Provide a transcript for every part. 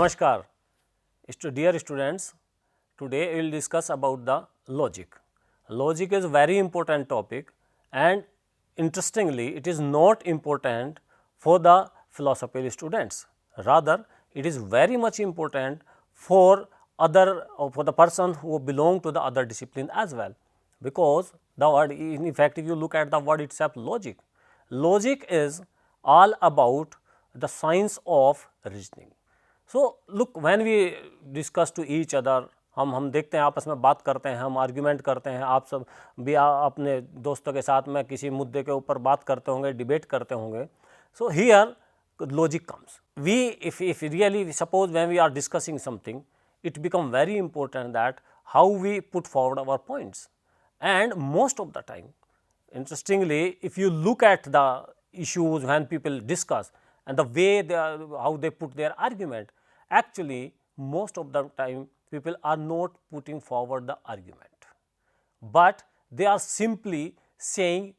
Namaskar, dear students. Today we will discuss about the logic. Logic is a very important topic, and interestingly, it is not important for the philosophy students. Rather, it is very much important for for the person who belong to the other discipline as well, because the word, in effect, if you look at the word itself, logic is all about the science of reasoning. So look, when we discuss to each other, हम देखते हैं, आपस में बात करते हैं, हम argument करते हैं, आप सब भी अपने दोस्तों के साथ में किसी मुद्दे के ऊपर बात करते होंगे, डिबेट करते होंगे. So here logic comes. If really suppose when we are discussing something, it become very important that how we put forward our points. And most of the time, interestingly, if you look at the issues when people discuss and the way how they put their argument, actually most of the time people are not putting forward the argument, but they are simply saying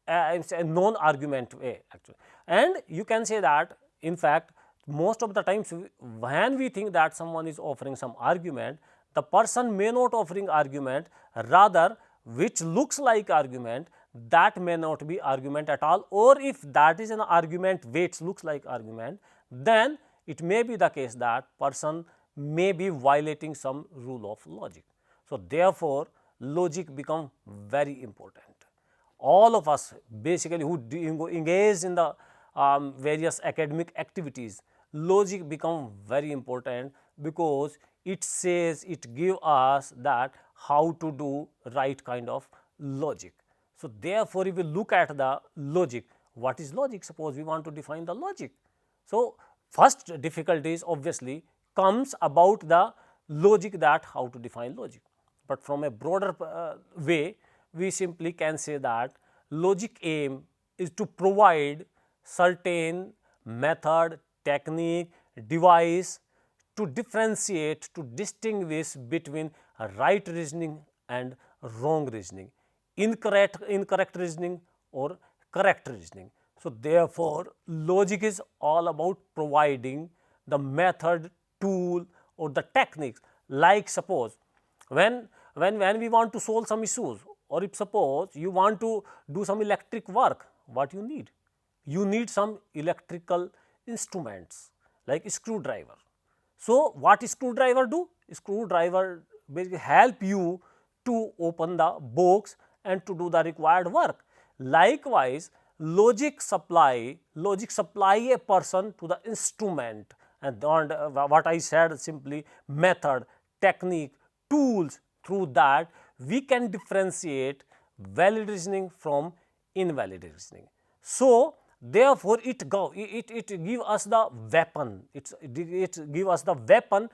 a non-argument way actually. And you can say that, in fact, most of the times when we think that someone is offering some argument, the person may not offering argument, rather which looks like argument, that may not be argument at all, or if that is an argument which looks like argument, then it may be the case that person may be violating some rule of logic. So therefore, logic become very important. All of us basically who engage in the various academic activities, logic become very important, because it says, it give us that how to do right kind of logic. So therefore, if we look at the logic, what is logic? Suppose we want to define the logic. So first difficulties obviously comes about the logic, that how to define logic. But from a broader way, we simply can say that logic aim is to provide certain method, technique, device to differentiate, to distinguish between right reasoning and wrong reasoning, incorrect reasoning or correct reasoning. So therefore, logic is all about providing the method, tool or the techniques. Like suppose when we want to solve some issues, or if suppose you want to do some electric work, what you need? You need some electrical instruments like screwdriver. So what screwdriver do? Screwdriver basically help you to open the box and to do the required work. Likewise, logic supply a person to the instrument, and what I said simply method, technique, tools. Through that we can differentiate valid reasoning from invalid reasoning. So therefore, it give us the weapon. It give us the weapon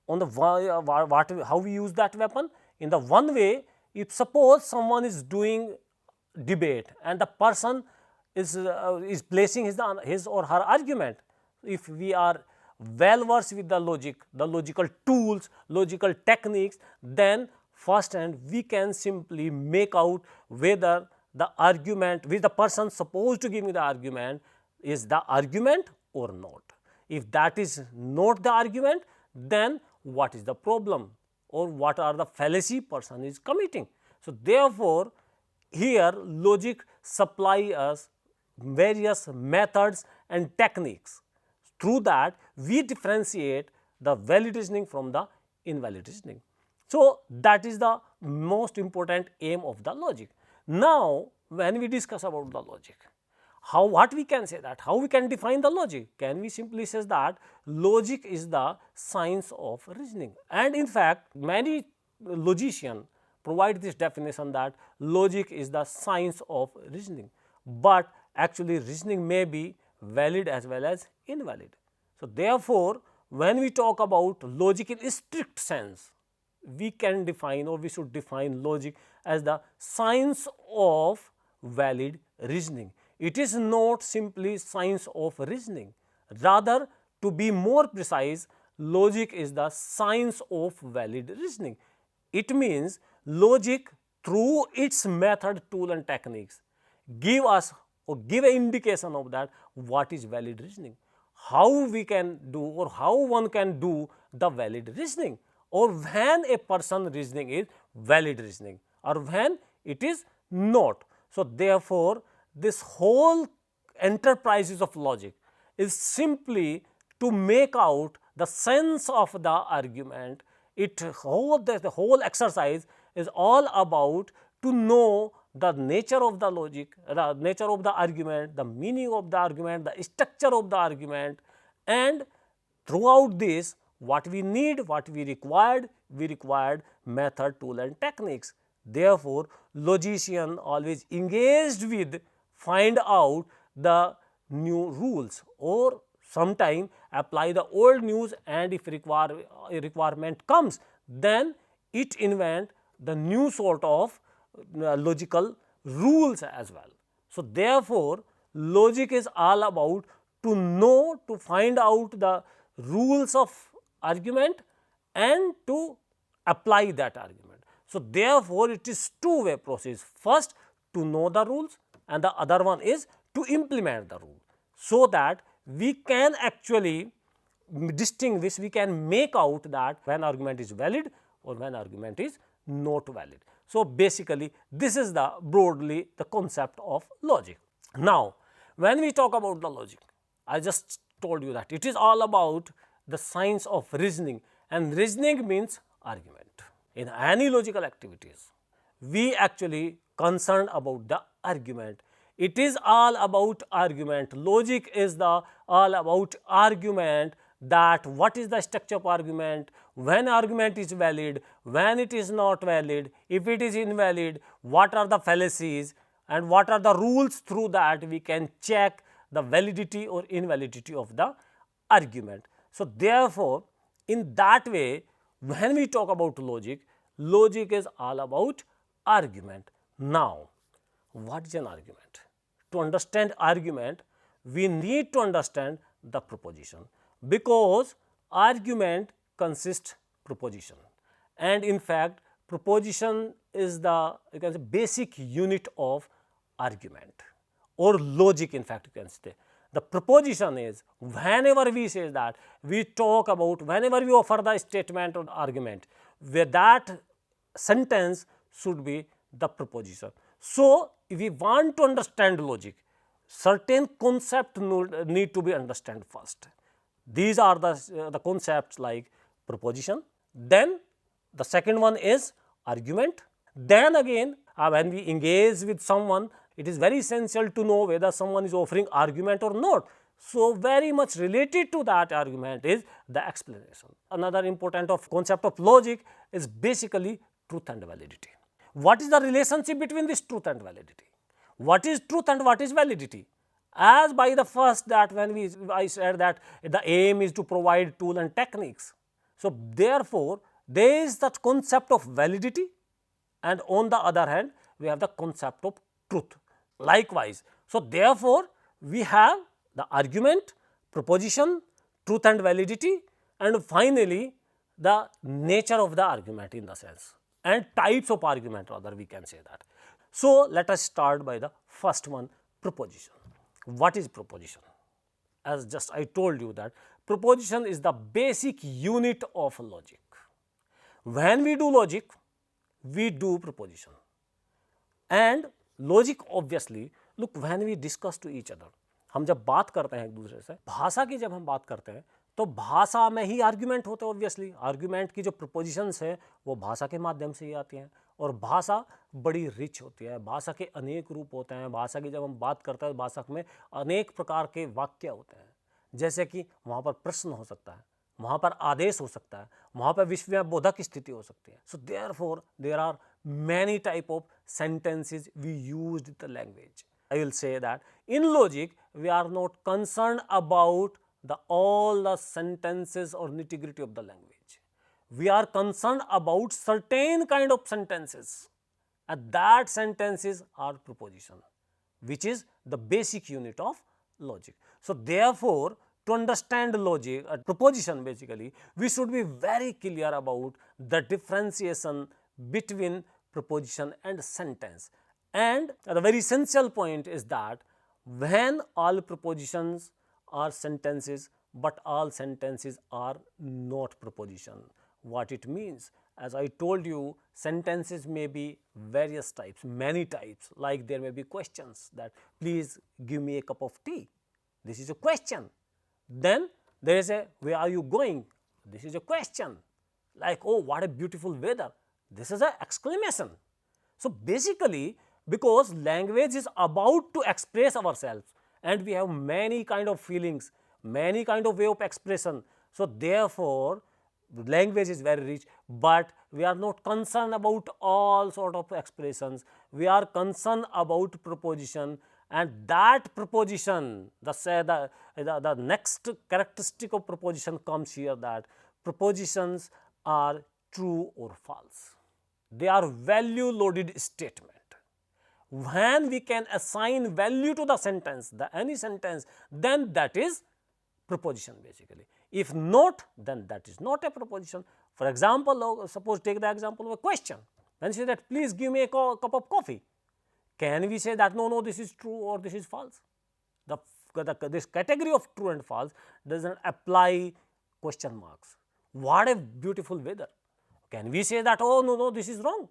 on the how we use that weapon. In the one way, if suppose someone is doing debate and the person is placing his or her argument, if we are well versed with the logic, the logical tools, logical techniques, then first hand we can simply make out whether the argument which the person supposed to give me the argument is the argument or not. If that is not the argument, then what is the problem, or what are the fallacy person is committing. So therefore, here logic supply us various methods and techniques. Through that we differentiate the valid reasoning from the invalid reasoning. So that is the most important aim of the logic. Now when we discuss about the logic, what we can say, that how we can define the logic? Can we simply say that logic is the science of reasoning? And in fact, many logicians provide this definition, that logic is the science of reasoning, but actually reasoning may be valid as well as invalid. So therefore, when we talk about logic in strict sense, we can define, or we should define logic as the science of valid reasoning. It is not simply science of reasoning. Rather, to be more precise, logic is the science of valid reasoning. It means logic, through its method, tool and techniques, give us or give an indication of that what is valid reasoning, how we can do or how one can do the valid reasoning, or when a person reasoning is valid reasoning or when it is not. So, therefore, this whole enterprises of logic is simply to make out the sense of the argument. The whole exercise is all about to know the nature of the logic, the nature of the argument, the meaning of the argument, the structure of the argument, and throughout this what we need, what we required method, tool and techniques. Therefore, logician always engaged with find out the new rules or sometime apply the old news, and if a requirement comes, then it invent the new sort of logical rules as well. So, therefore, logic is all about to know, to find out the rules of argument and to apply that argument. So, therefore, it is two-way process. First, to know the rules, and the other one is to implement the rule, so that we can actually distinguish, we can make out that when argument is valid or when argument is not valid. So, basically this is the broadly the concept of logic. Now, when we talk about the logic, I just told you that it is all about the science of reasoning, and reasoning means argument. In any logical activities, we actually concerned about the argument. It is all about argument. Logic is the all about argument, that what is the structure of argument, when argument is valid, when it is not valid, if it is invalid, what are the fallacies and what are the rules through that we can check the validity or invalidity of the argument. So, therefore, in that way when we talk about logic, logic is all about argument. Now, what is an argument? To understand argument, we need to understand the proposition, because argument consists proposition, and in fact proposition is the, you can say, basic unit of argument or logic. In fact, you can say the proposition is whenever we say that, we talk about whenever we offer the statement or argument, where that sentence should be the proposition. So, if we want to understand logic, certain concepts need to be understood first. These are the concepts like proposition, then the second one is argument. Then again, when we engage with someone, it is very essential to know whether someone is offering argument or not. So, very much related to that argument is the explanation. Another important concept of logic is basically truth and validity. What is the relationship between this truth and validity? What is truth and what is validity? As by the first that when I said that the aim is to provide tool and techniques. So, therefore, there is that concept of validity, and on the other hand we have the concept of truth likewise. So, therefore, we have the argument, proposition, truth and validity, and finally the nature of the argument in the sense, and types of argument rather we can say that. So, let us start by the first one, proposition. What is proposition? As just I told you that proposition is the basic unit of logic. When we do logic, we do proposition, and logic obviously, look, when we discuss to each other, हम जब बात करते हैं एक दूसरे से, भाषा की जब हम बात करते हैं तो भाषा में ही आर्ग्यूमेंट होते हैं। ऑब्वियसली आर्ग्यूमेंट की जो प्रपोजिशंस है वो भाषा के माध्यम से ही आती हैं, और भाषा बड़ी रिच होती है, भाषा के अनेक रूप होते हैं। भाषा की जब हम बात करते हैं, भाषा में अनेक प्रकार के वाक्य होते हैं, जैसे कि वहाँ पर प्रश्न हो सकता है, वहाँ पर आदेश हो सकता है, वहाँ पर विस्मयबोधक स्थिति हो सकती है। So therefore there are many type of sentences we used the language. I will say that in logic we are not concerned about all the sentences or nitty-gritty of the language. We are concerned about certain kind of sentences, and that sentences are proposition, which is the basic unit of logic. So, therefore, to understand logic, proposition basically, we should be very clear about the differentiation between proposition and sentence. And the very essential point is that when all propositions are sentences, but all sentences are not proposition. What it means? As I told you, sentences may be various types, many types, like there may be questions that please give me a cup of tea. This is a question. Then there is a where are you going? This is a question. Like, oh, what a beautiful weather. This is an exclamation. So basically, because language is about to express ourselves and we have many kind of feelings, many kind of way of expression. So therefore, language is very rich, but we are not concerned about all sort of expressions. We are concerned about proposition, and that proposition, the next characteristic of proposition comes here, that propositions are true or false. They are value loaded statement. When we can assign value to the sentence, any sentence, then that is proposition basically. If not, then that is not a proposition. For example, suppose take the example of a question. When you say that please give me a cup of coffee, can we say that no, this is true or this is false? This category of true and false does not apply question marks. What a beautiful weather. Can we say that oh no, this is wrong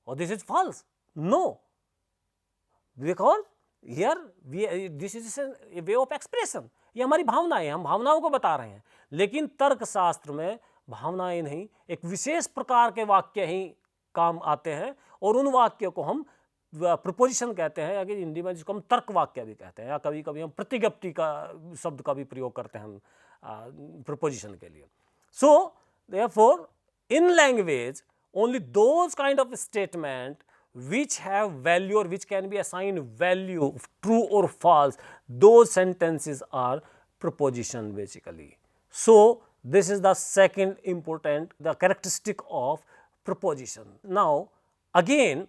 or this is false? No, because here this is a way of expression. ये हमारी भावनाएं हैं, हम भावनाओं को बता रहे हैं, लेकिन तर्कशास्त्र में भावनाएं नहीं, एक विशेष प्रकार के वाक्य ही काम आते हैं और उन वाक्यों को हम प्रपोजिशन कहते हैं, या कि हिंदी में जिसको हम तर्क वाक्य भी कहते हैं, या कभी कभी हम प्रतिज्ञप्ति का शब्द का भी प्रयोग करते हैं हम प्रपोजिशन के लिए. So therefore in language only those kind of statement which have value or which can be assigned value true or false, those sentences are proposition basically. So this is the second important the characteristic of proposition. Now again,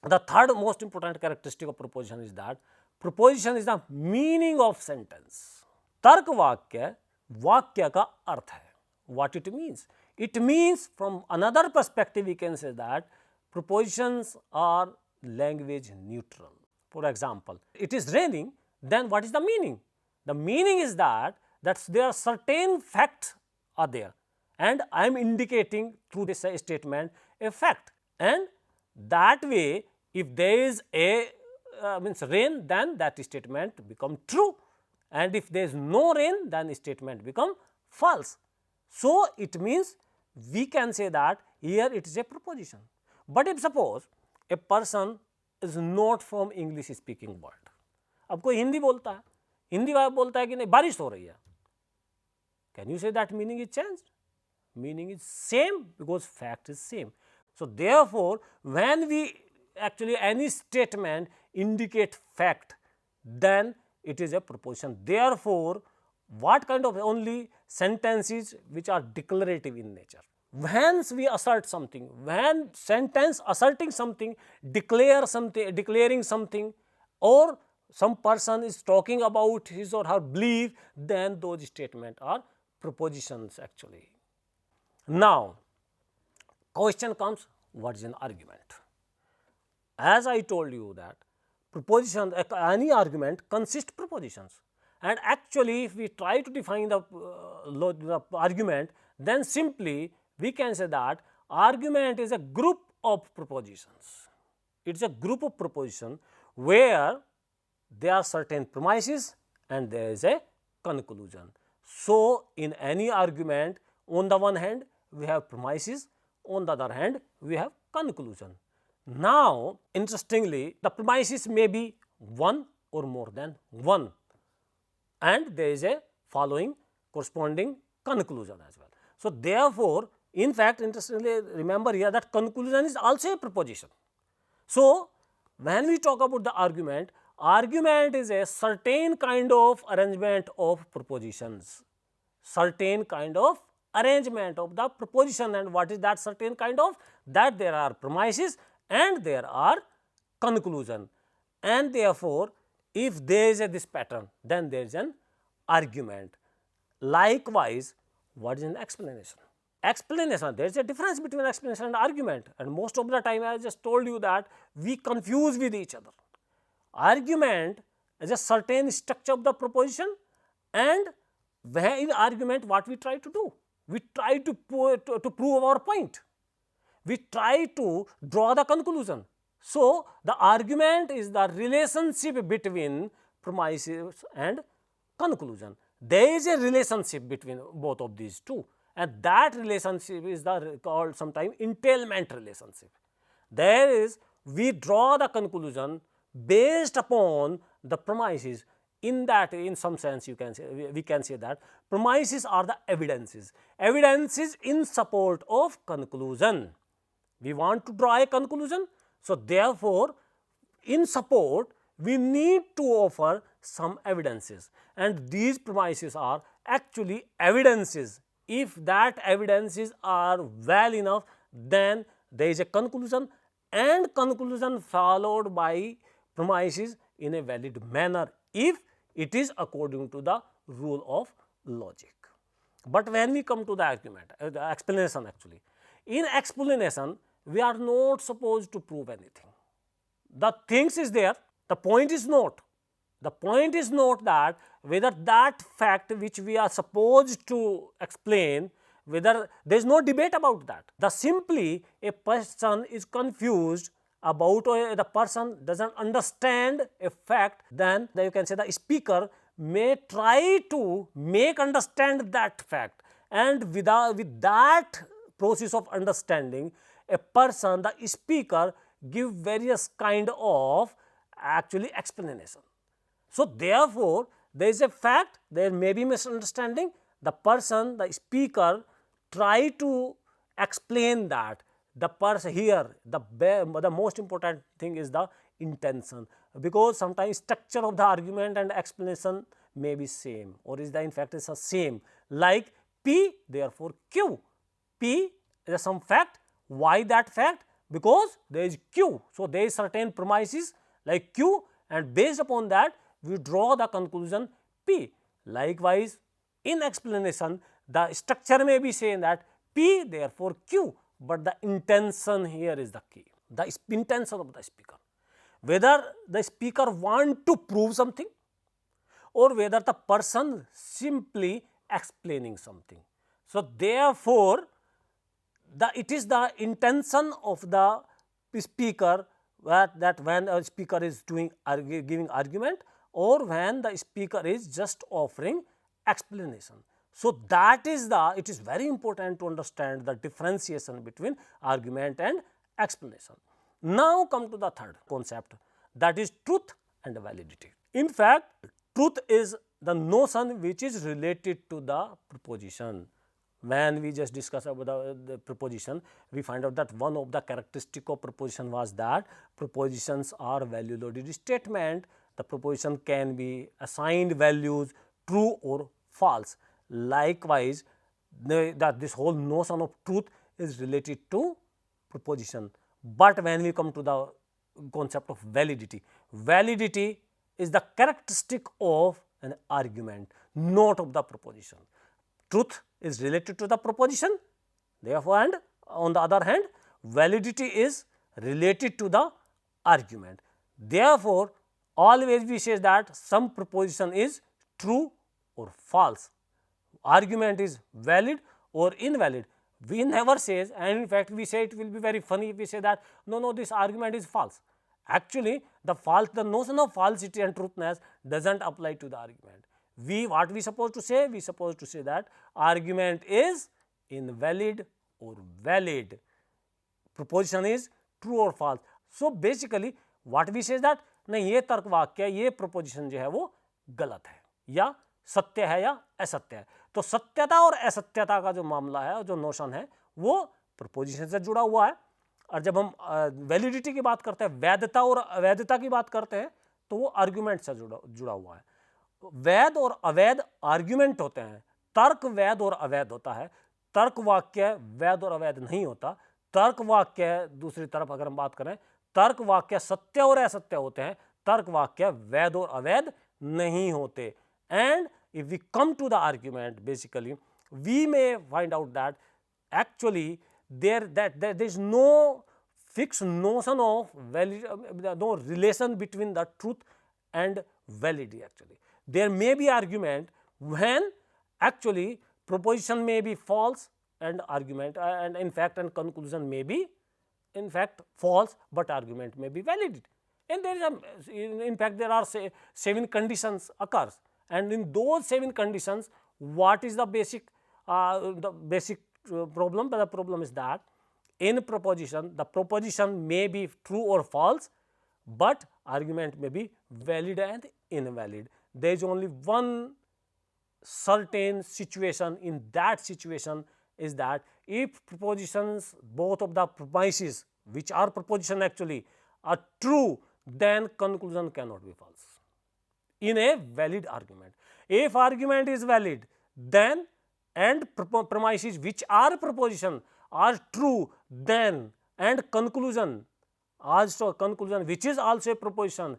the third most important characteristic of proposition is that proposition is the meaning of sentence. तर्क वाक्य वाक्य का अर्थ है. What it means? It means from another perspective we can say that propositions are language neutral. For example, it is raining, then what is the meaning? The meaning is that there are certain facts are there, and I am indicating through this statement a fact, and that way if there is a means rain, then that statement become true, and if there is no rain, then statement become false. So it means we can say that here it is a proposition. But if suppose a person is not from English speaking world, अब कोई हिंदी बोलता है, हिंदी वाला बोलता है कि नहीं बारिश हो रही है, can you say that meaning is changed? Meaning is same because fact is same. So therefore, when we actually any statement indicate fact, then it is a proposition. Therefore, what kind of only sentences which are declarative in nature. When we assert something, when sentence asserting something, declaring something, or some person is talking about his or her belief, then those statements are propositions actually. Now, question comes, what is an argument? As I told you that proposition, any argument consists propositions. And actually, if we try to define the argument, then simply we can say that argument is a group of propositions. It is a group of propositions where there are certain premises and there is a conclusion. So in any argument, on the one hand we have premises, on the other hand we have conclusion. Now interestingly, the premises may be one or more than one, and there is a following corresponding conclusion as well. So therefore, in fact, interestingly, remember here that conclusion is also a proposition. So when we talk about the argument, argument is a certain kind of arrangement of propositions, certain kind of arrangement of the proposition. And what is that certain kind of? That there are premises and there are conclusion, and therefore if there is this pattern, then there is an argument. Likewise, what is an explanation? Explanation, there is a difference between explanation and argument, and most of the time I just told you that we confuse with each other. Argument is a certain structure of the proposition, And where in argument, what we try to do? We try to prove our point. We try to draw the conclusion. So, the argument is the relationship between premises and conclusion. There is a relationship between both of these two, and that relationship is called sometimes entailment relationship. There is, we draw the conclusion based upon the premises. In that, in some sense, you can say, we can say that premises are the evidences in support of conclusion. We want to draw a conclusion. So, therefore, in support we need to offer some evidences, and these premises are actually evidences. If that evidences are well enough, then there is a conclusion, and conclusion followed by premises in a valid manner if it is according to the rule of logic. But when we come to the argument, the explanation, actually, in explanation we are not supposed to prove anything. The things is there, the point is not. The point is not that whether that fact which we are supposed to explain, whether there is no debate about that. The simply a person is confused about, or the person does not understand a fact, then you can say the speaker may try to make understand that fact, and with that process of understanding, a person, the speaker, give various kind of actually explanation. So, therefore, there is a fact, there may be misunderstanding, the person, the speaker try to explain that. The person here, the most important thing is the intention, because sometimes structure of the argument and explanation may be same, or is the in fact is the same, like P, therefore Q. P is some fact. Why that fact? Because there is Q. So, there is certain premises like Q, and based upon that we draw the conclusion P. Likewise, in explanation the structure may be saying that P, therefore Q, but the intention here is the key, the intention of the speaker, whether the speaker want to prove something or whether the person simply explaining something. So, therefore, it is the intention of the speaker that when a speaker is giving argument, or when the speaker is just offering explanation. So, that is it is very important to understand the differentiation between argument and explanation. Now, come to the third concept, that is truth and validity. In fact, truth is the notion which is related to the proposition. When we just discuss about the proposition, we find out that one of the characteristic of proposition was that propositions are value loaded statement. The proposition can be assigned values true or false. Likewise, this whole notion of truth is related to proposition. But when we come to the concept of validity, validity is the characteristic of an argument, not of the proposition. Truth is related to the proposition, therefore, and on the other hand, validity is related to the argument. Therefore, always we say that some proposition is true or false, argument is valid or invalid. We never say, and in fact, we say it will be very funny if we say that no, this argument is false. Actually, the notion of falsity and truthness does not apply to the argument. What we supposed to say? We supposed to say that argument is invalid or valid, proposition is true or false. So, basically what we say is that नहीं, ये तर्क वाक्य, ये proposition जो है वो गलत है या सत्य है या असत्य है. तो सत्यता और असत्यता का जो मामला है, जो नोशन है, वो proposition से जुड़ा हुआ है. और जब हम वैलिडिटी की बात करते हैं, वैधता और अवैधता की बात करते हैं, तो वो आर्ग्यूमेंट से जुड़ा हुआ है. वैध और अवैध आर्ग्यूमेंट होते हैं, तर्क वैध और अवैध होता है, तर्क वाक्य वैध और अवैध नहीं होता. तर्क वाक्य दूसरी तरफ अगर हम बात करें, तर्क वाक्य सत्य और असत्य होते हैं, तर्क वाक्य वैध और अवैध नहीं होते. And if we come to the argument, basically we may find out that actually there is no fixed notion of no relation between the truth and validity. Actually, there may be argument when actually proposition may be false and argument and in fact and conclusion may be in fact false, but argument may be valid. And there is in fact there are say 7 conditions occurs, and in those 7 conditions what is the basic problem? The problem is that in proposition the proposition may be true or false, but argument may be valid and invalid. There is only one certain situation. In that situation is that if propositions, both of the premises which are proposition actually are true, then conclusion cannot be false in a valid argument. If argument is valid, then and premises which are proposition are true, then and conclusion also conclusion which is also a proposition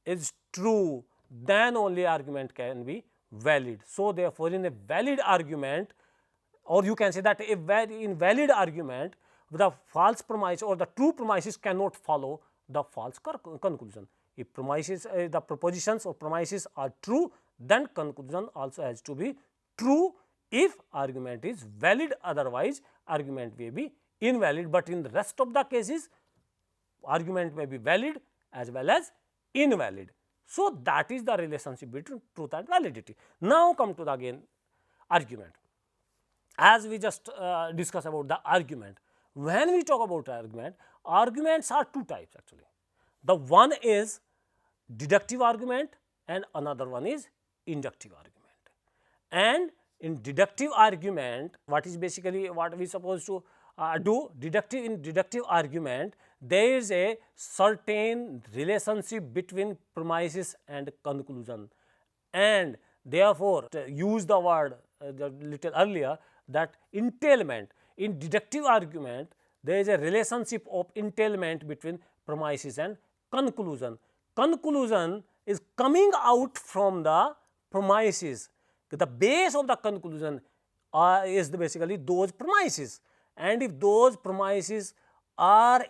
is true, then only argument can be valid. So therefore, in a valid argument, or you can say that a very invalid argument, the false premise or the true premises cannot follow the false conclusion. If premises the propositions or premises are true, then conclusion also has to be true if argument is valid, otherwise argument may be invalid. But in the rest of the cases, argument may be valid as well as invalid. So that is the relationship between truth and validity. Now come to the again argument. As we just discussed about the argument, when we talk about argument, arguments are two types actually. The one is deductive argument and another one is inductive argument. And in deductive argument, what is basically what we supposed to do? In deductive argument, there is a certain relationship between premises and conclusion, and therefore use the word little earlier that entailment. In deductive argument, there is a relationship of entailment between premises and conclusion. Conclusion is coming out from the premises. The base of the conclusion is basically those premises, and if those premises are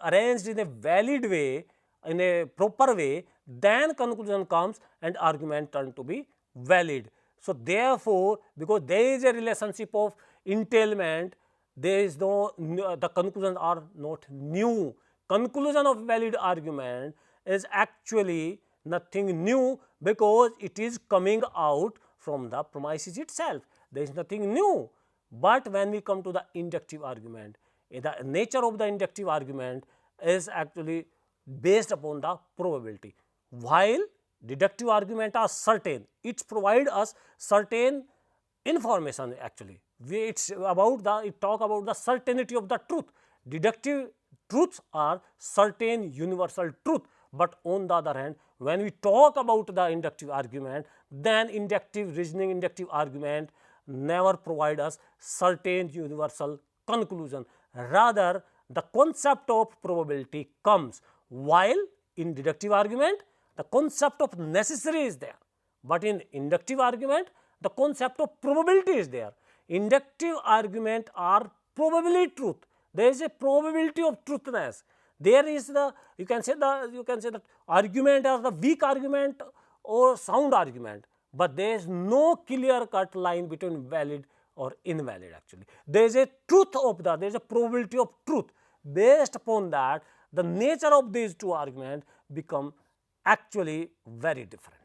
arranged in a valid way, in a proper way, then conclusion comes and argument turn to be valid. So therefore, because there is a relationship of entailment, there is no the conclusions are not new. Conclusion of valid argument is actually nothing new, because it is coming out from the premises itself. There is nothing new. But when we come to the inductive argument, the nature of the inductive argument is actually based upon the probability. While deductive argument are certain, it provides us certain information actually. It talk about the certainty of the truth. Deductive truths are certain universal truth. But on the other hand, when we talk about the inductive argument, then inductive reasoning, inductive argument never provide us certain universal conclusion. Rather, the concept of probability comes, while in deductive argument the concept of necessary is there, but in inductive argument the concept of probability is there. Inductive argument are probably truth. There is a probability of truthness. There is the you can say that argument or the weak argument or sound argument, but there is no clear cut line between valid or invalid actually. There is a truth of there is a probability of truth. Based upon that, the nature of these two arguments become actually very different.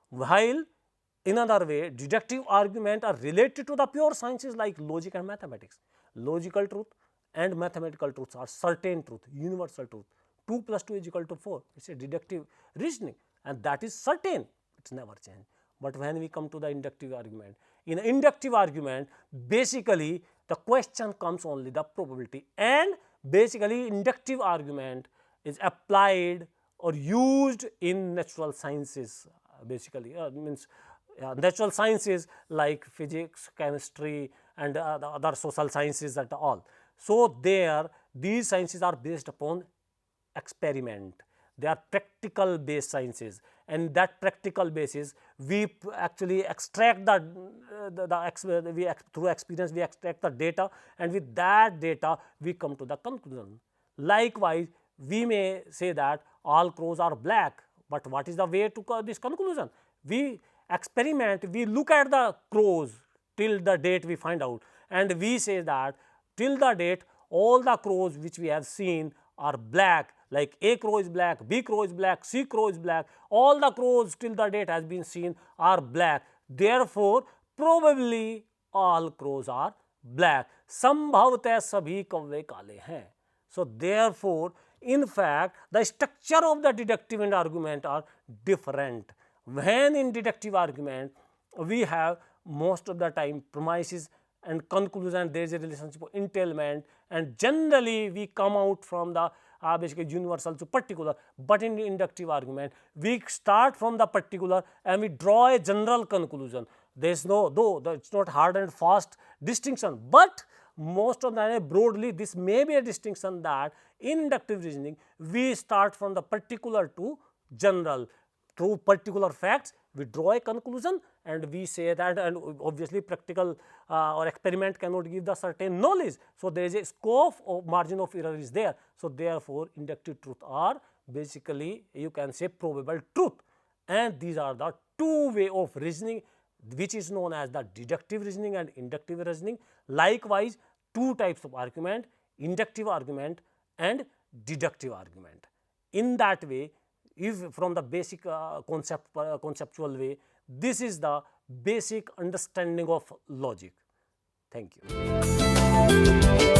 While in another way, deductive argument are related to the pure sciences like logic and mathematics. Logical truth and mathematical truths are certain truth, universal truth. 2 plus 2 is equal to 4. It is a deductive reasoning, and that is certain. It is never changed. But when we come to the inductive argument, in inductive argument, basically the question comes only the probability, and basically inductive argument is applied or used in natural sciences. Basically means natural sciences like physics, chemistry, and the other social sciences and all. So there these sciences are based upon experiment. They are practical based sciences, and that practical basis we actually extract through experience we extract the data, and with that data we come to the conclusion. Likewise, we may say that all crows are black, but what is the way to this conclusion? We experiment, we look at the crows till the date we find out, and we say that till the date all the crows which we have seen are black, like A crow is black, B crow is black, C crow is black, all the crows till the date has been seen are black. Therefore, probably all crows are black. संभवतः सभी कौवे काले हैं. So therefore, in fact, the structure of the deductive and argument are different. When in deductive argument, we have most of the time premises and conclusion, there is a relationship of entailment, and generally we come out from the basically universal to particular. But in inductive argument, we start from the particular and we draw a general conclusion. There is no, though it's not hard and fast distinction, but most of the time broadly this may be a distinction that in inductive reasoning we start from the particular to general. Through particular facts we draw a conclusion and we say that, and obviously practical or experiment cannot give the certain knowledge. So there is a scope of margin of error is there. So therefore inductive truth are basically you can say probable truth, and these are the two way of reasoning which is known as the deductive reasoning and inductive reasoning. Likewise, two types of argument, inductive argument and deductive argument. In that way, if from the basic conceptual way, this is the basic understanding of logic. Thank you.